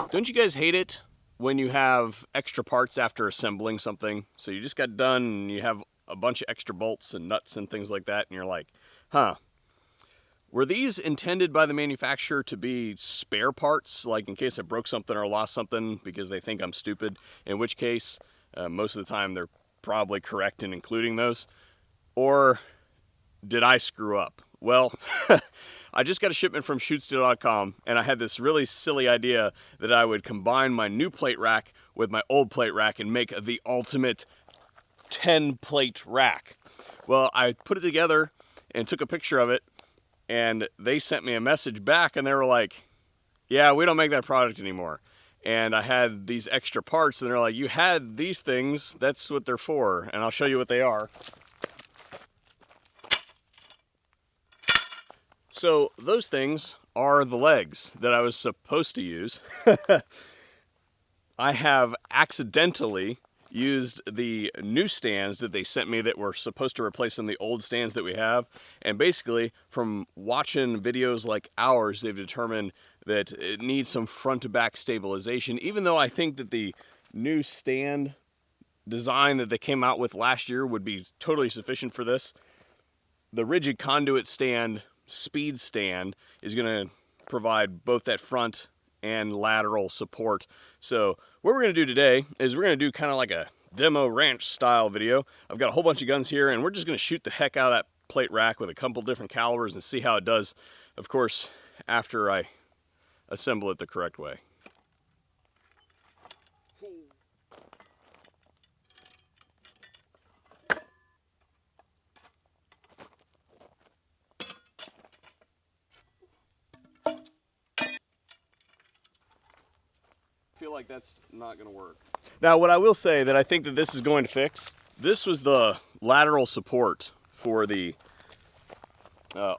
Don't you guys hate it when you have extra parts after assembling something? So you just got done and you have a bunch of extra bolts and nuts and things like that, and you're like, huh, were these intended by the manufacturer to be spare parts, like in case I broke something or lost something because they think I'm stupid, in which case, most of the time they're probably correct in including those? Or did I screw up? Well, I just got a shipment from shootsteel.com, and I had this really silly idea that I would combine my new plate rack with my old plate rack and make the ultimate 10 plate rack. Well, I put it together and took a picture of it, and they sent me a message back, and they were like, yeah, we don't make that product anymore. And I had these extra parts, and they're like, you had these things, that's what they're for, and I'll show you what they are. So those things are the legs that I was supposed to use. I have accidentally used the new stands that they sent me that were supposed to replace some of the old stands that we have. And basically, from watching videos like ours, they've determined that it needs some front to back stabilization, even though I think that the new stand design that they came out with last year would be totally sufficient for this. The rigid conduit stand, speed stand, is going to provide both that front and lateral support. So what we're going to do today is we're going to do kind of like a demo ranch style video. I've got a whole bunch of guns here, and we're just going to shoot the heck out of that plate rack with a couple different calibers and see how it does, of course, after I assemble it the correct way. I feel like that's not going to work. Now, what I will say that I think that this is going to fix, this was the lateral support for the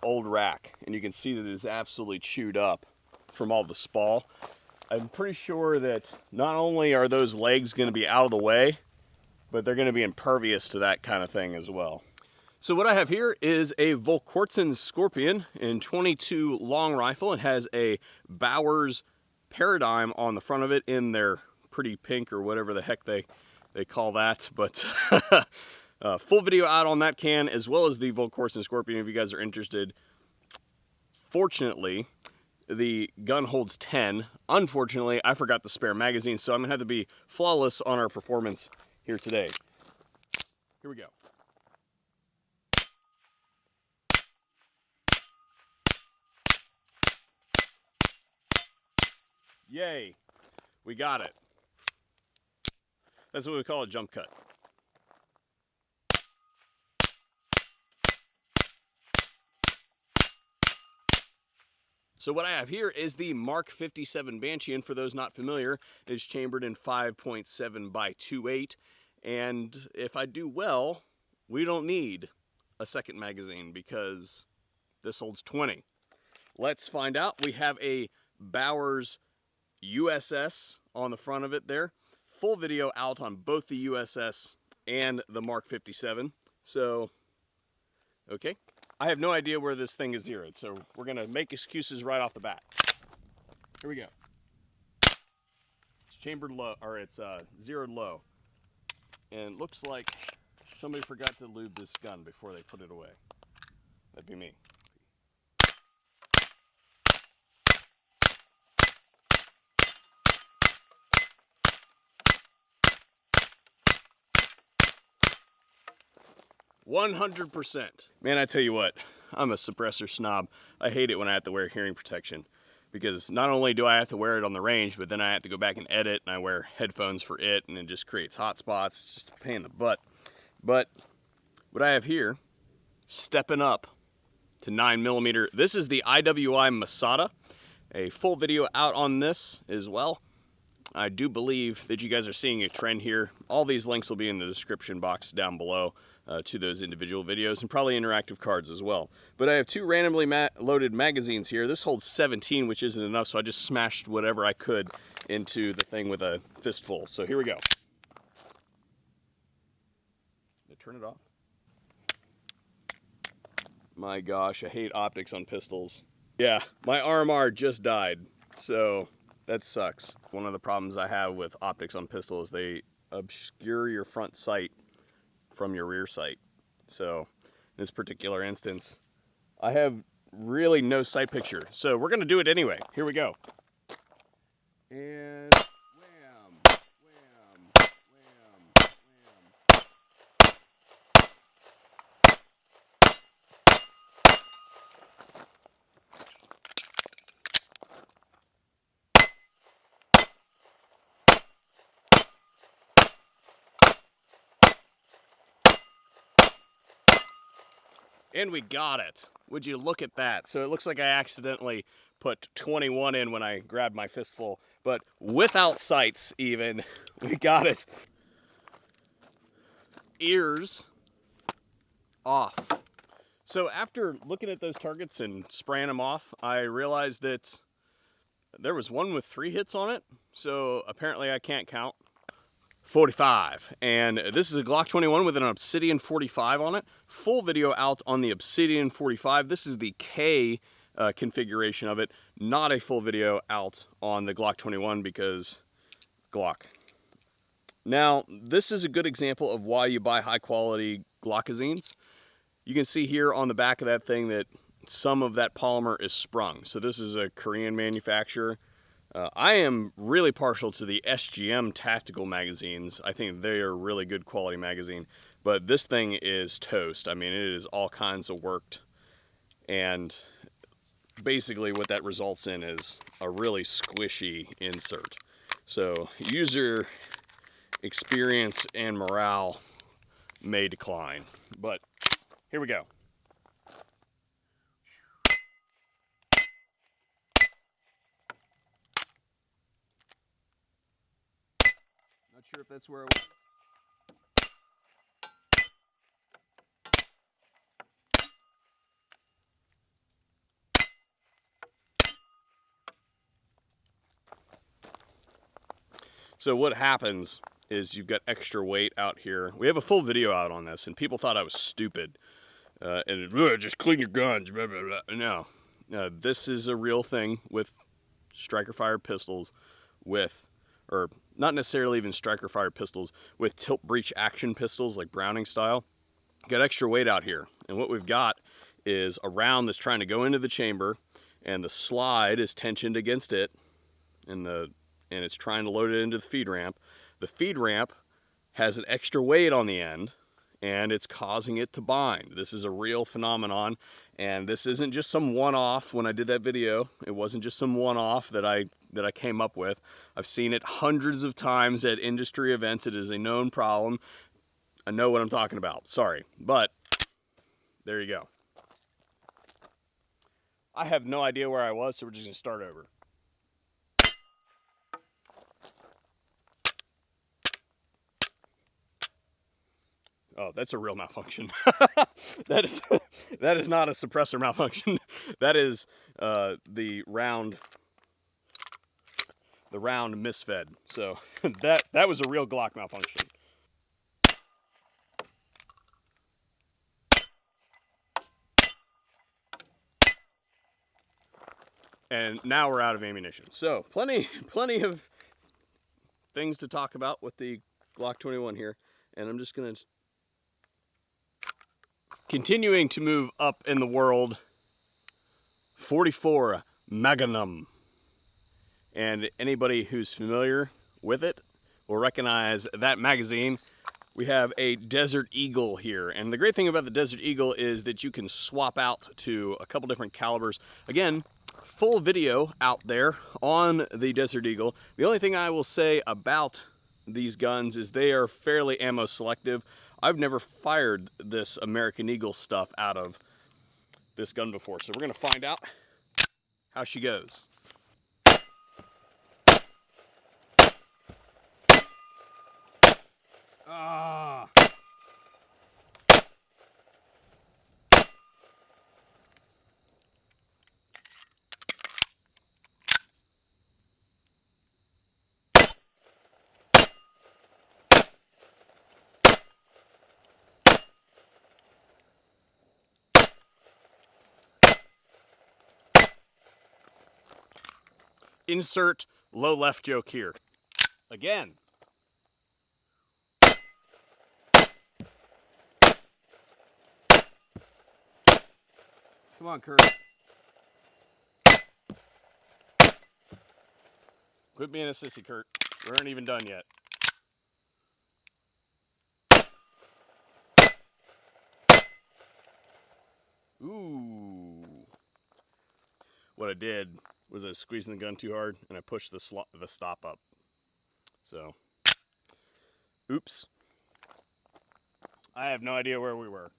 old rack, and you can see that it is absolutely chewed up from all the spall. I'm pretty sure that not only are those legs going to be out of the way, but they're going to be impervious to that kind of thing as well. So what I have here is a Volquartsen Scorpion in 22 long rifle. It has a Bowers Paradigm on the front of it in their pretty pink or whatever the heck they call that. But full video out on that can, as well as the Volquartsen Scorpion if you guys are interested. Fortunately, the gun holds 10. Unfortunately, I forgot the spare magazine, so I'm going to have to be flawless on our performance here today. Here we go. Yay, we got it. That's what we call a jump cut. So what I have here is the Mark 57 Banshee, and for those not familiar, it is chambered in 5.7 by 2.8, and if I do well, we don't need a second magazine because this holds 20. Let's find out. We have a Bowers USS on the front of it there. Full video out on both the USS and the Mark 57. So, okay. I have no idea where this thing is zeroed, so we're going to make excuses right off the bat. Here we go. It's chambered low, or it's zeroed low. And it looks like somebody forgot to lube this gun before they put it away. That'd be me. %. Man, I tell you what, I'm a suppressor snob. I hate it when I have to wear hearing protection, because not only do I have to wear it on the range, but then I have to go back and edit, and I wear headphones for it, and it just creates hot spots. It's just a pain in the butt. But what I have here, stepping up to 9mm. This is the Iwi Masada. A full video out on this as well. I do believe that you guys are seeing a trend here. All these links will be in the description box down below. To those individual videos, and probably interactive cards as well. But I have two randomly loaded magazines here. This holds 17, which isn't enough, so I just smashed whatever I could into the thing with a fistful. So here we go. Did I turn it off? My gosh, I hate optics on pistols. Yeah, my RMR just died, so that sucks. One of the problems I have with optics on pistols, they obscure your front sight from your rear sight. So in this particular instance, I have really no sight picture. So we're gonna do it anyway. Here we go. And wham, wham, wham, wham. And we got it. Would you look at that? So it looks like I accidentally put 21 in when I grabbed my fistful, but without sights even, we got it. Ears off. So after looking at those targets and spraying them off, I realized that there was one with 3 hits on it. So apparently I can't count. 45, and this is a Glock 21 with an Obsidian 45 on it. Full video out on the Obsidian 45. This is the K configuration of it, not a full video out on the Glock 21 because Glock. Now, this is a good example of why you buy high quality Glockazines. You can see here on the back of that thing that some of that polymer is sprung. So this is a Korean manufacturer. I am really partial to the SGM tactical magazines. I think they are a really good quality magazine, but this thing is toast. I mean, it is all kinds of worked, and basically what that results in is a really squishy insert. So user experience and morale may decline, but here we go. Not sure if that's where I was. So what happens is you've got extra weight out here. We have a full video out on this, and people thought I was stupid. Just clean your guns, blah, blah, blah. No, this is a real thing with striker-fired pistols with, or not necessarily even striker-fired pistols, with tilt breech action pistols like Browning style. Got extra weight out here, and what we've got is a round that's trying to go into the chamber, and the slide is tensioned against it, and it's trying to load it into the feed ramp. The feed ramp has an extra weight on the end, and it's causing it to bind. This is a real phenomenon, and this isn't just some one-off. When I did that video, it wasn't just some one-off that I came up with. I've seen it hundreds of times at industry events. It is a known problem. I know what I'm talking about. Sorry, but there you go. I have no idea where I was, so we're just gonna start over. Oh, that's a real malfunction. that is not a suppressor malfunction. That is the round misfed. So that was a real Glock malfunction. And now we're out of ammunition. So plenty of things to talk about with the Glock 21 here, and I'm just gonna continuing to move up in the world. 44 Magnum, and anybody who's familiar with it will recognize that magazine. We have a Desert Eagle here, and the great thing about the Desert Eagle is that you can swap out to a couple different calibers. Again, full video out there on the Desert Eagle. The only thing I will say about these guns is they are fairly ammo selective. I've never fired this American Eagle stuff out of this gun before, so we're gonna find out how she goes. Ah. Insert low left joke here. Again. Come on, Kurt. Quit being a sissy, Kurt. We aren't even done yet. Ooh. What I did was I was squeezing the gun too hard and I pushed the stop up. So, oops. I have no idea where we were.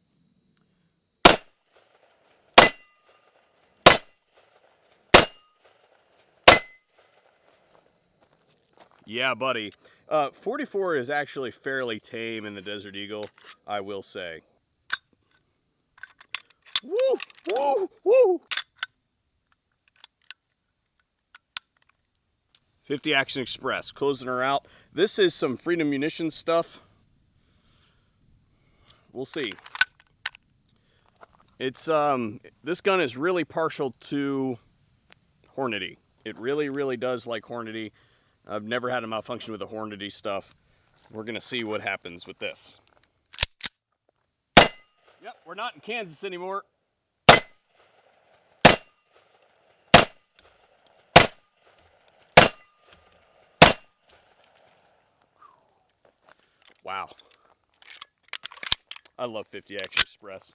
Yeah, buddy. 44 is actually fairly tame in the Desert Eagle, I will say. Woo! Woo! Woo! 50 Action Express, closing her out. This is some Freedom Munitions stuff. We'll see. It's this gun is really partial to Hornady. It really, really does like Hornady. I've never had a malfunction with the Hornady stuff. We're gonna see what happens with this. Yep, we're not in Kansas anymore. Wow. I love 50 Action Express.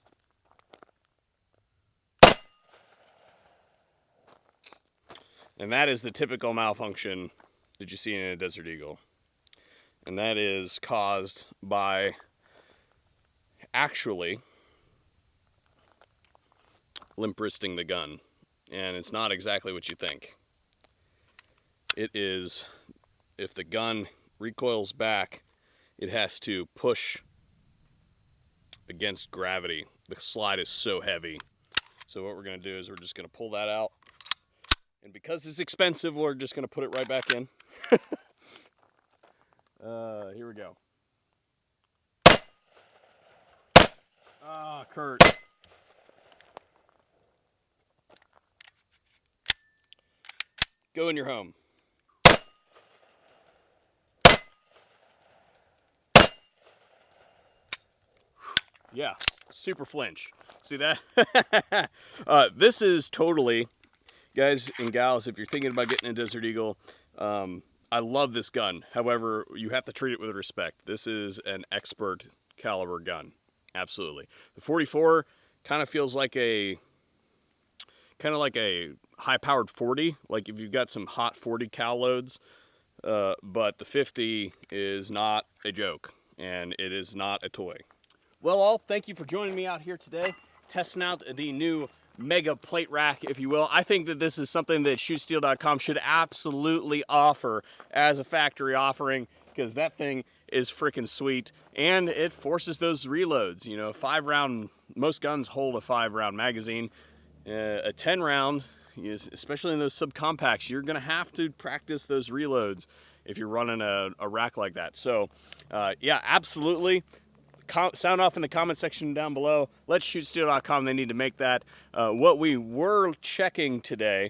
And that is the typical malfunction that you see in a Desert Eagle. And that is caused by actually limp wristing the gun. And it's not exactly what you think. It is, if the gun recoils back, it has to push against gravity. The slide is so heavy. So what we're going to do is we're just going to pull that out. And because it's expensive, we're just going to put it right back in. Here we go. Ah, Kurt. Go in your home. Yeah, super flinch. See that? This is totally, guys and gals, if you're thinking about getting a Desert Eagle, I love this gun. However, you have to treat it with respect. This is an expert caliber gun. Absolutely. The 44 kind of feels like a high-powered 40, like if you've got some hot 40 cal loads, but the 50 is not a joke, and it is not a toy. Well, all, thank you for joining me out here today, testing out the new mega plate rack, if you will. I think that this is something that shootsteel.com should absolutely offer as a factory offering, because that thing is freaking sweet, and it forces those reloads. You know, 5-round, most guns hold a 5-round magazine. A 10-round, especially in those subcompacts, you're going to have to practice those reloads if you're running a rack like that. So, yeah, absolutely. Sound off in the comment section down below. Let's shootsteel.com. They need to make that. What we were checking today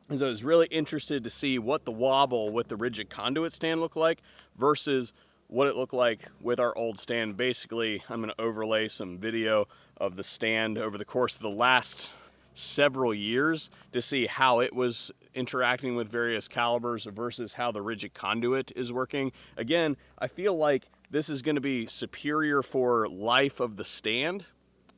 is I was really interested to see what the wobble with the rigid conduit stand looked like versus what it looked like with our old stand. Basically, I'm going to overlay some video of the stand over the course of the last several years to see how it was interacting with various calibers versus how the rigid conduit is working. Again, I feel like this is going to be superior for life of the stand.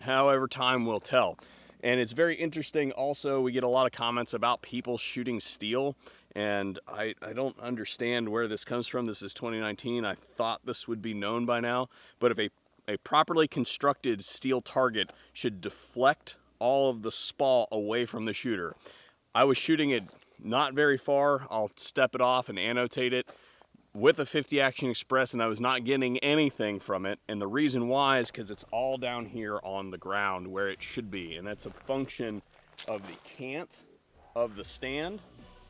However, time will tell. And it's very interesting also, we get a lot of comments about people shooting steel, and I don't understand where this comes from. This is 2019. I thought this would be known by now, but if a properly constructed steel target should deflect all of the spall away from the shooter. I was shooting it not very far. I'll step it off and annotate it with a 50 Action Express, and I was not getting anything from it. And the reason why is because it's all down here on the ground where it should be. And that's a function of the cant of the stand,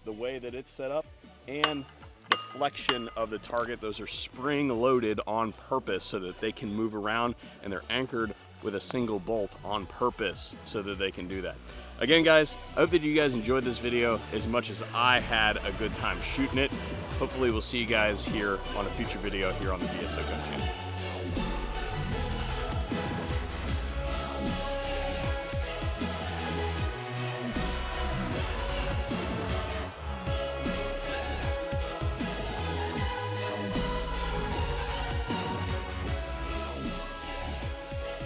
the way that it's set up, and the flexion of the target. Those are spring loaded on purpose so that they can move around, and they're anchored with a single bolt on purpose so that they can do that. Again, guys, I hope that you guys enjoyed this video as much as I had a good time shooting it. Hopefully we'll see you guys here on a future video here on the VSO Gun Channel.